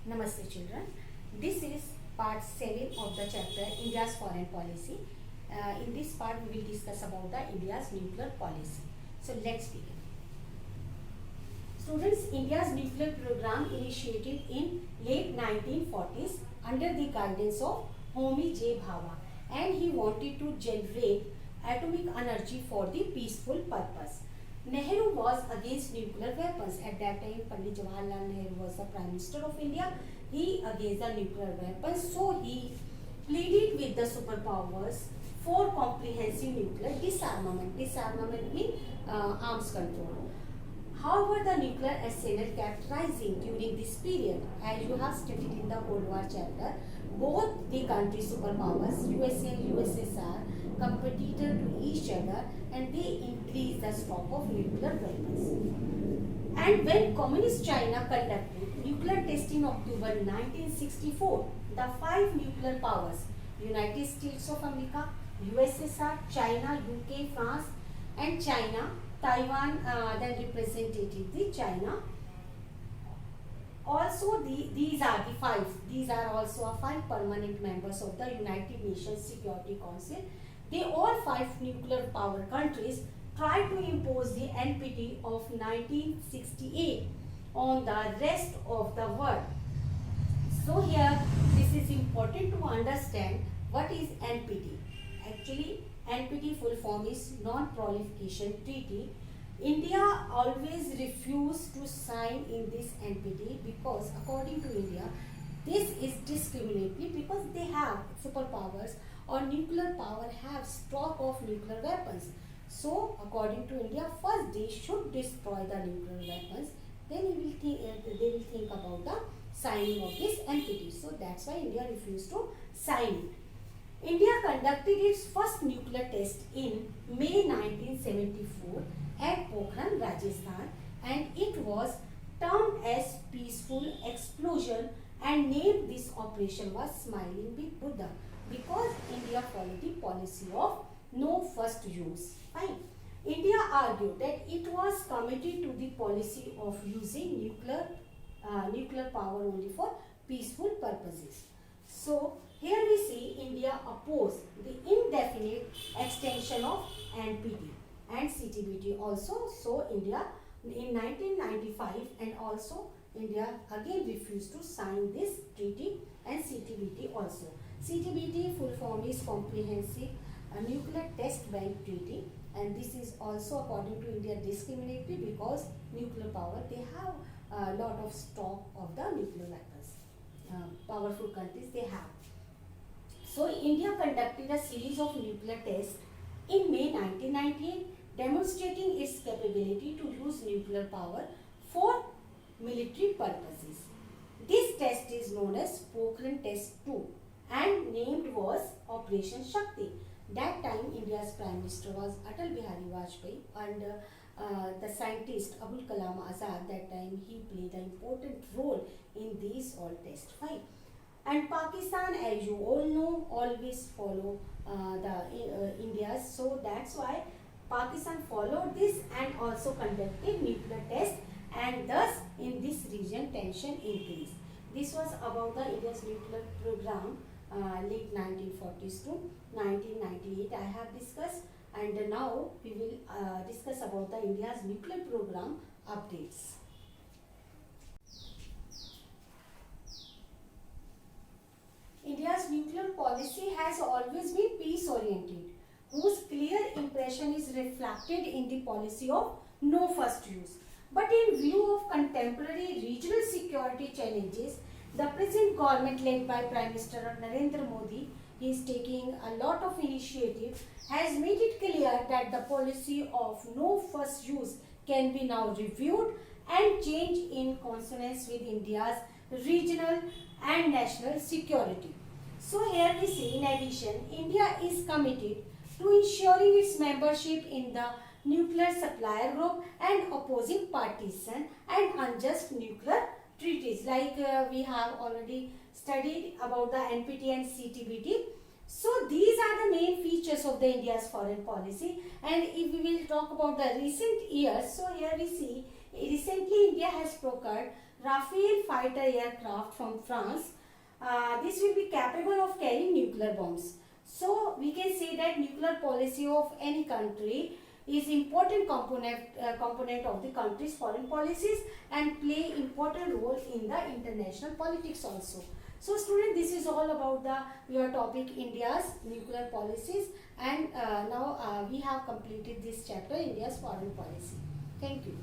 Namaste children. This is part 7 of the chapter India's foreign policy. In this part we will discuss about the India's nuclear policy. So let's begin. Students, India's nuclear program initiated in late 1940s under the guidance of Homi J. Bhabha, and he wanted to generate atomic energy for the peaceful purpose. Nehru was against nuclear weapons. At that time, Pandit Jawaharlal Nehru was the Prime Minister of India. He against the nuclear weapons, so he pleaded with the superpowers for comprehensive nuclear disarmament. Disarmament means arms control. However, the nuclear arsenal kept rising during this period. As you have studied in the Cold War chapter, both the country superpowers, USA and USSR, competed to each other and they increased the stock of nuclear weapons. And when Communist China conducted nuclear test in October 1964, the five nuclear powers, United States of America, USSR, China, UK, France, and China, Taiwan then represented the China. Also, these are the five. These are also five permanent members of the United Nations Security Council. They all five nuclear power countries tried to impose the NPT of 1968 on the rest of the world. So here, this is important to understand what is NPT. Actually, NPT full form is Non-Proliferation Treaty. India always refused to sign in this NPT because according to India, this is discriminatory because they have superpowers or nuclear power have stock of nuclear weapons. So according to India, first they should destroy the nuclear weapons, then they will think about the signing of this NPT. So that's why India refused to sign it. India conducted its first nuclear test in May 1974 at Pokhran, Rajasthan, and it was termed as Peaceful Explosion and named this operation was Smiling Big Buddha because India followed the policy of no first use. Fine. India argued that it was committed to the policy of using nuclear power only for peaceful purposes. So here we see India opposed the indefinite extension of NPT and CTBT also. So India in 1995 and also India again refused to sign this treaty and CTBT also. CTBT full form is Comprehensive Nuclear Test Ban Treaty, and this is also according to India discriminatory because nuclear power, they have a lot of stock of the nuclear weapons. Powerful countries they have. So India conducted a series of nuclear tests in May 1998 demonstrating its capability to use nuclear power for military purposes. This test is known as Pokhran Test 2 and named was Operation Shakti. That time India's Prime Minister was Atal Bihari Vajpayee and the scientist Abul Kalam Azad. That time he played an important role in these all tests. Fine. And Pakistan, as you all know, always follow India's. So that's why Pakistan followed this and also conducted nuclear tests, and thus in this region tension increased. This was about the India's nuclear program late 1940s to 1998 I have discussed, and now we will discuss about the India's nuclear program updates. India's nuclear policy has always been peace-oriented, whose clear impression is reflected in the policy of no first use. But in view of contemporary regional security challenges, the present government led by Prime Minister Narendra Modi is taking a lot of initiative, has made it clear that the policy of no first use can be now reviewed and changed in consonance with India's regional and national security. So here we see, in addition, India is committed to ensuring its membership in the nuclear supplier group and opposing partisan and unjust nuclear treaties, like we have already studied about the NPT and CTBT. So these are the main features of the India's foreign policy, and if we will talk about the recent years, so here we see recently India has procured Rafale fighter aircraft from France. This will be capable of carrying nuclear bombs. So we can say that nuclear policy of any country is important component of the country's foreign policies and play important role in the international politics also. So student, this is all about your topic India's nuclear policies, and now we have completed this chapter, India's foreign policy. Thank you.